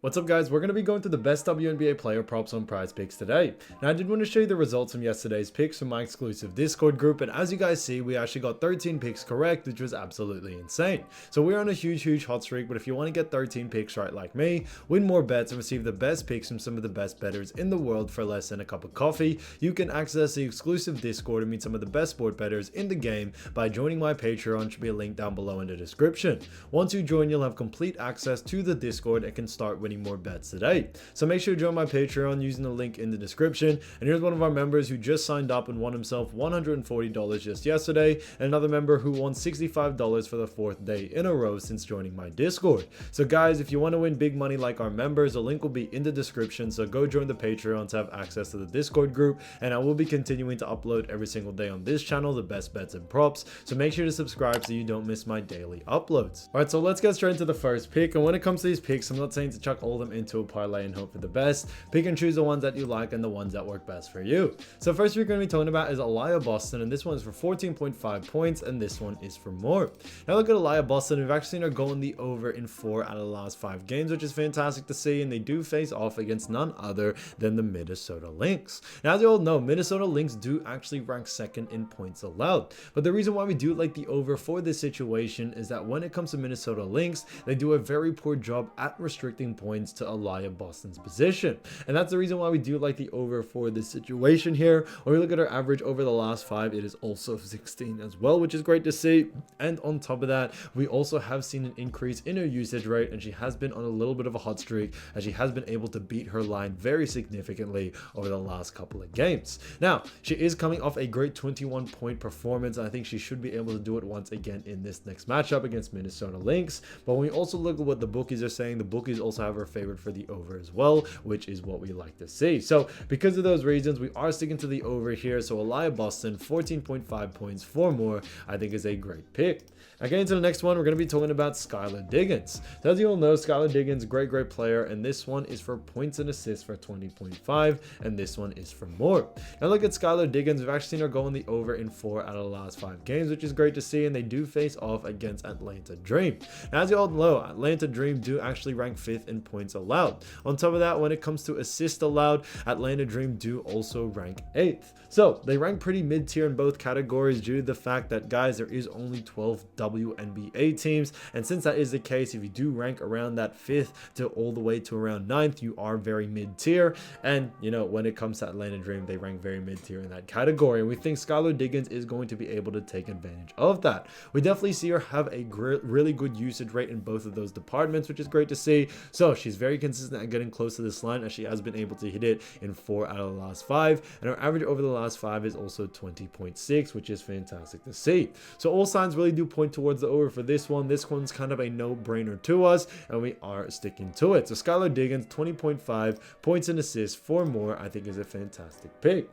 What's up guys, we're going to be going through the best WNBA player props on PrizePicks today. Now I did want to show you the results from yesterday's picks from my exclusive Discord group, and as you guys see, we actually got 13 picks correct, which was absolutely insane. So we're on a huge hot streak, but if you want to get 13 picks right like me, win more bets and receive the best picks from some of the best bettors in the world for less than a cup of coffee, you can access the exclusive Discord and meet some of the best sport bettors in the game by joining my Patreon. Should be a link down below in the description. Once you join, you'll have complete access to the Discord and can start winning more bets today. So make sure to join my Patreon using the link in the description. And here's one of our members who just signed up and won himself $140 just yesterday, and another member who won $65 for the 4th day in a row since joining my Discord. So guys, if you want to win big money like our members, the link will be in the description, so go join the Patreon to have access to the Discord group, and I will be continuing to upload every single day on this channel the best bets and props, so make sure to subscribe so you don't miss my daily uploads. Alright, so let's get straight into the first pick. And when it comes to these picks, I'm not saying to chuck all of them into a parlay and hope for the best. Pick and choose the ones that you like and the ones that work best for you. So first we're going to be talking about is Aliyah Boston, and this one is for 14.5 points, and this one is for more. Now look at Aliyah Boston. We've actually seen her go in the over in 4 out of the last 5 games, which is fantastic to see, and they do face off against none other than the Minnesota Lynx. Now as you all know, Minnesota Lynx do actually rank second in points allowed, but the reason why we do like the over for this situation is that when it comes to Minnesota Lynx, they do a very poor job at restricting points to Aliyah Boston's position, and that's the reason why we do like the over for this situation here. When we look at her average over the last 5, it is also 16 as well, which is great to see. And on top of that, we also have seen an increase in her usage rate, and she has been on a little bit of a hot streak as she has been able to beat her line very significantly over the last couple of games. Now she is coming off a great 21-point performance, and I think she should be able to do it once again in this next matchup against Minnesota Lynx. But when we also look at what the bookies are saying, the bookies also have her favored for the over as well, which is what we like to see. So because of those reasons, we are sticking to the over here. So Aliyah Boston, 14.5 points for more, I think is a great pick. Now getting into the next one, we're going to be talking about Skylar Diggins. So as you all know, Skylar Diggins, great player, and this one is for points and assists for 20.5, and this one is for more. Now look at Skylar Diggins. We've actually seen her go in the over in 4 out of the last 5 games, which is great to see, and they do face off against Atlanta Dream. Now as you all know, Atlanta Dream do actually rank 5th in points allowed. On top of that, when it comes to assists allowed, Atlanta Dream do also rank 8th. So they rank pretty mid-tier in both categories due to the fact that, guys, there is only 12 WNBA teams, and since that is the case, if you do rank around that 5th to all the way to around 9th, you are very mid-tier. And you know, when it comes to Atlanta Dream, they rank very mid-tier in that category, and we think Skylar Diggins is going to be able to take advantage of that. We definitely see her have a really good usage rate in both of those departments, which is great to see. So she's very consistent at getting close to this line, as she has been able to hit it in 4 out of the last 5, and her average over the last 5 is also 20.6, which is fantastic to see. So all signs really do point towards the over for this one. This one's kind of a no-brainer to us, and we are sticking to it. So Skylar Diggins, 20.5 points and assists for more, I think is a fantastic pick.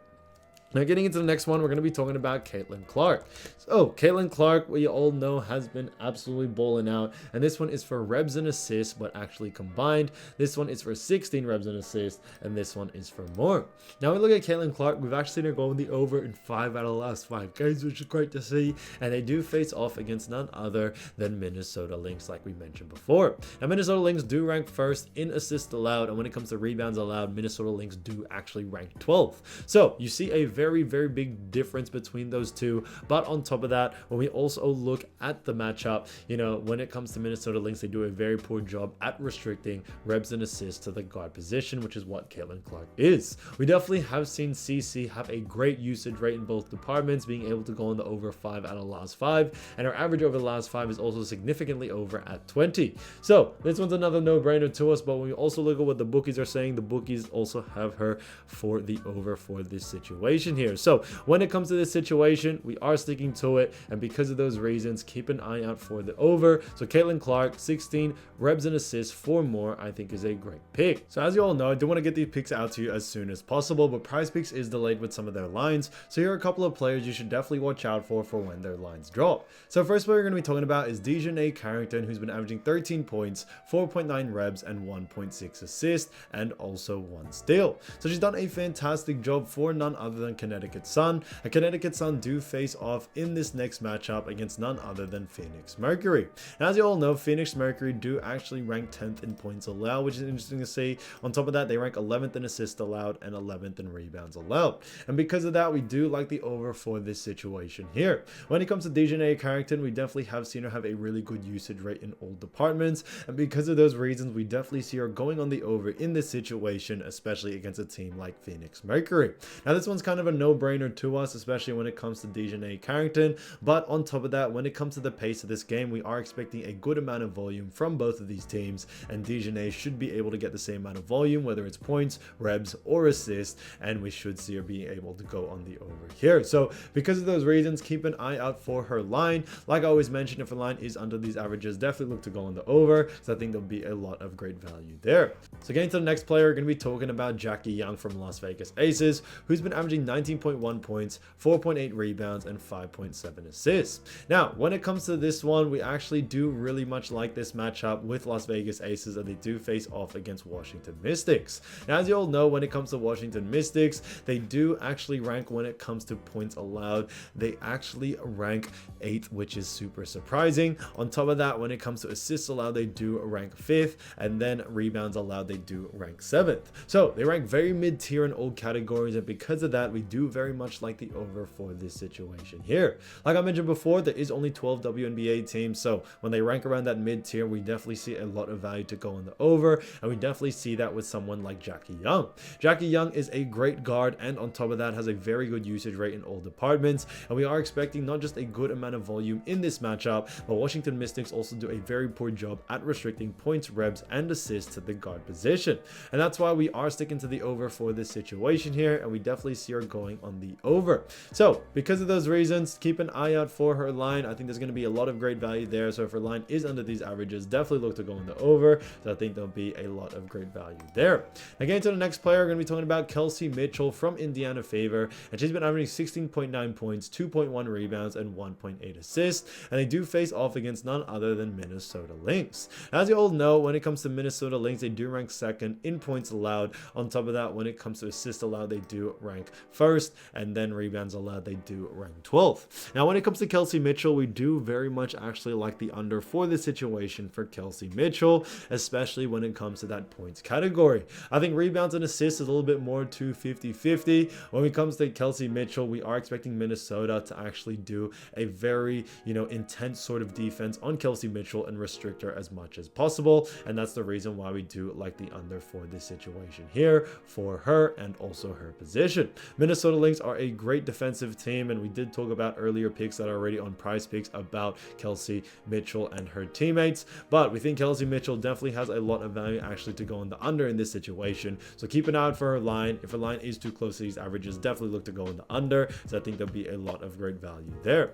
Now getting into the next one, we're going to be talking about Caitlin Clark. So Caitlin Clark, we all know, has been absolutely balling out, and this one is for rebs and assists, but actually combined. This one is for 16 rebs and assists, and this one is for more. Now we look at Caitlin Clark. We've actually seen her go in the over in 5 out of the last 5 games, which is great to see, and they do face off against none other than Minnesota Lynx, like we mentioned before. Now Minnesota Lynx do rank 1st in assists allowed, and when it comes to rebounds allowed, Minnesota Lynx do actually rank 12th. So you see a very big difference between those two. But on top of that, when we also look at the matchup, you know, when it comes to Minnesota Lynx, they do a very poor job at restricting rebs and assists to the guard position, which is what Caitlin Clark is. We definitely have seen CC have a great usage rate in both departments, being able to go in the over 5 out of the last 5, and her average over the last 5 is also significantly over at 20. So this one's another no-brainer to us. But when we also look at what the bookies are saying, the bookies also have her for the over for this situation here. So when it comes to this situation, we are sticking to it, and because of those reasons, keep an eye out for the over. So Caitlin Clark, 16 rebs and assists for more, I think is a great pick. So as you all know, I do want to get these picks out to you as soon as possible, but PrizePicks is delayed with some of their lines, so here are a couple of players you should definitely watch out for when their lines drop. So first player we're going to be talking about is Dyaisha Carrington, who's been averaging 13 points, 4.9 rebs, and 1.6 assists, and also 1 steal. So she's done a fantastic job for none other than Connecticut Sun, and Connecticut Sun do face off in this next matchup against none other than Phoenix Mercury. And as you all know, Phoenix Mercury do actually rank 10th in points allowed, which is interesting to see. On top of that, they rank 11th in assists allowed and 11th in rebounds allowed. And because of that, we do like the over for this situation here. When it comes to Dyaisha Carrington, we definitely have seen her have a really good usage rate in all departments. And because of those reasons, we definitely see her going on the over in this situation, especially against a team like Phoenix Mercury. Now, this one's kind of a no-brainer to us, especially when it comes to Dyaisha Carrington. But on top of that, when it comes to the pace of this game, we are expecting a good amount of volume from both of these teams, and Dyaisha should be able to get the same amount of volume, whether it's points, rebs, or assists, and we should see her being able to go on the over here. So because of those reasons, keep an eye out for her line. Like I always mentioned, if her line is under these averages, definitely look to go on the over, because I think there'll be a lot of great value there. So getting to the next player, we're going to be talking about Jackie Young from Las Vegas Aces, who's been averaging 19.1 points, 4.8 rebounds, and 5.7 assists. Now, when it comes to this one, we actually do really much like this matchup with Las Vegas Aces, and they do face off against Washington Mystics. Now, as you all know, when it comes to Washington Mystics, they do actually rank when it comes to points allowed. They actually rank 8th, which is super surprising. On top of that, when it comes to assists allowed, they do rank 5th, and then rebounds allowed, they do rank 7th. So they rank very mid-tier in all categories, and because of that, we do very much like the over for this situation here. Like I mentioned before, there is only 12 WNBA teams, so when they rank around that mid-tier, we definitely see a lot of value to go on the over, and we definitely see that with someone like Jackie Young. Jackie Young is a great guard, and on top of that, has a very good usage rate in all departments, and we are expecting not just a good amount of volume in this matchup, but Washington Mystics also do a very poor job at restricting points, rebs, and assists to the guard position, and that's why we are sticking to the over for this situation here, and we definitely see her going on the over. So because of those reasons, keep an eye out for her line. I think there's going to be a lot of great value there, so if her line is under these averages, definitely look to go on the over. So I think there'll be a lot of great value there. Again, to the next player, we're going to be talking about Kelsey Mitchell from Indiana Fever, and she's been averaging 16.9 points, 2.1 rebounds, and 1.8 assists, and they do face off against none other than Minnesota Lynx. As you all know, when it comes to Minnesota Lynx, they do rank 2nd in points allowed. On top of that, when it comes to assists allowed, they do rank 1st, and then rebounds allowed, they do rank 12th. Now, when it comes to Kelsey Mitchell, we do very much actually like the under for this situation for Kelsey Mitchell, especially when it comes to that points category. I think rebounds and assists is a little bit more to 50-50. When it comes to Kelsey Mitchell, we are expecting Minnesota to actually do a very, intense sort of defense on Kelsey Mitchell and restrict her as much as possible, and that's the reason why we do like the under for this situation here for her and also her position. Minnesota Lynx are a great defensive team, and we did talk about earlier picks that are already on Prize Picks about Kelsey Mitchell and her teammates, but we think Kelsey Mitchell definitely has a lot of value actually to go on the under in this situation, so keep an eye out for her line. If her line is too close to these averages, definitely look to go on the under, so I think there'll be a lot of great value there.